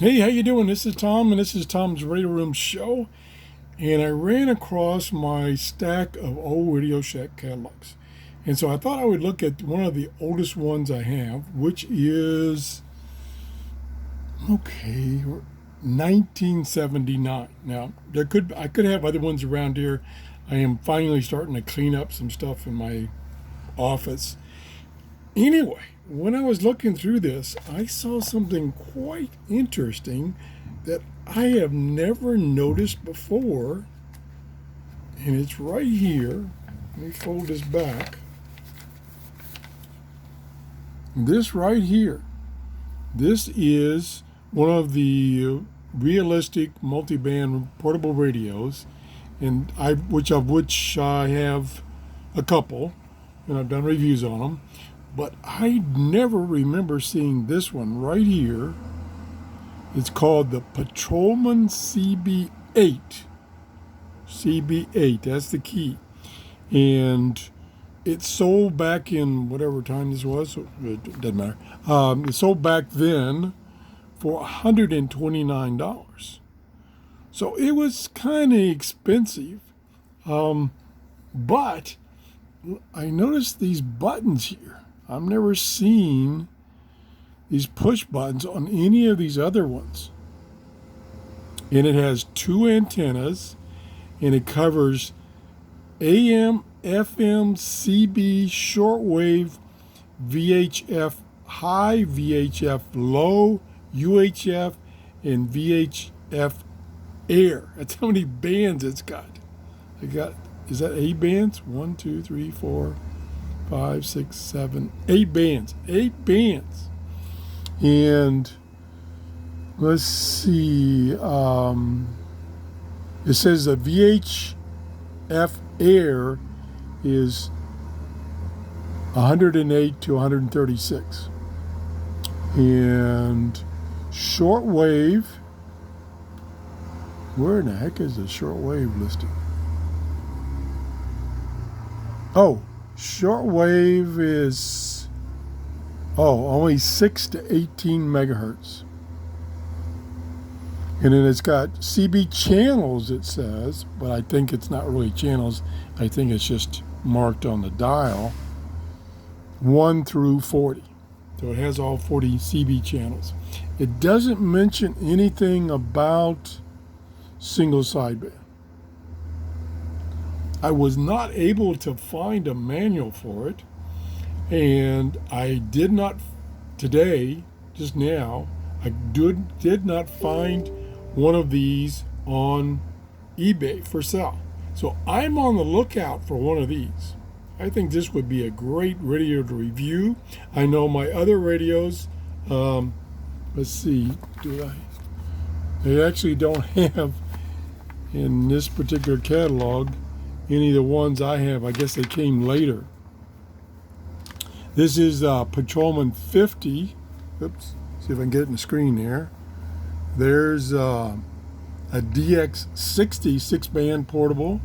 Hey, how you doing? This is Tom, and this is Tom's Radio Room Show. And I ran across my stack of old Radio Shack catalogs. And so I thought I would look at one of the oldest ones I have, which is, 1979. Now, I could have other ones around here. I am finally starting to clean up some stuff in my office. Anyway, when I was looking through this, I saw something quite interesting that I have never noticed before, and it's right here. Let me fold this back. This right here, this is one of the realistic multiband portable radios, and which I have a couple, and I've done reviews on them. But I never remember seeing this one right here. It's called the Patrolman CB8. CB8, that's the key. And it sold back in whatever time this was, so it doesn't matter. It sold back then for $129. So it was kind of expensive. But I noticed these buttons here. I've never seen these push buttons on any of these other ones. And it has two antennas, and it covers AM, FM, CB, shortwave, VHF high, VHF low, UHF, and VHF air. That's how many bands it's got. Is that 8 bands? 1, 2, 3, 4, 5, 6, 7, 8 bands. 8 bands. And let's see. It says the VHF air is 108 to 136. And shortwave, where in the heck is the shortwave listed? Oh, shortwave is only 6 to 18 megahertz. And then it's got CB channels, it says, but I think it's not really channels. I think it's just marked on the dial, 1 through 40. So it has all 40 CB channels. It doesn't mention anything about single sideband. I was not able to find a manual for it, and I did not today, just now, I did not find one of these on eBay for sale. So I'm on the lookout for one of these. I think this would be a great radio to review. I know my other radios, let's see, they actually don't have in this particular catalog any of the ones I have. I guess they came later. This is Patrolman 50. Oops, see if I can get it in the screen there. There's a DX60 6-band portable.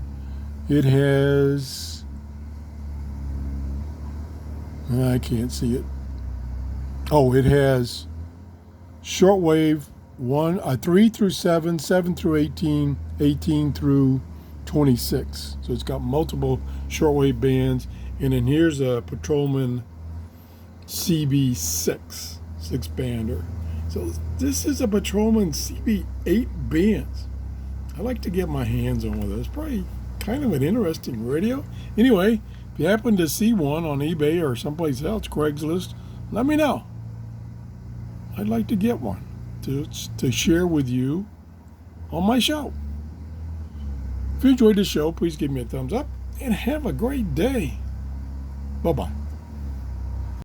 It has, I can't see it. Oh, it has shortwave 3 through 7, 7 through 18, 18 through 26. So it's got multiple shortwave bands. And then here's a Patrolman CB6 6-bander. So this is a Patrolman CB8 bands. I like to get my hands on one of those. Probably kind of an interesting radio. Anyway, if you happen to see one on eBay or someplace else, Craigslist, let me know. I'd like to get one to share with you on my show. If you enjoyed the show, please give me a thumbs up and have a great day. Bye-bye.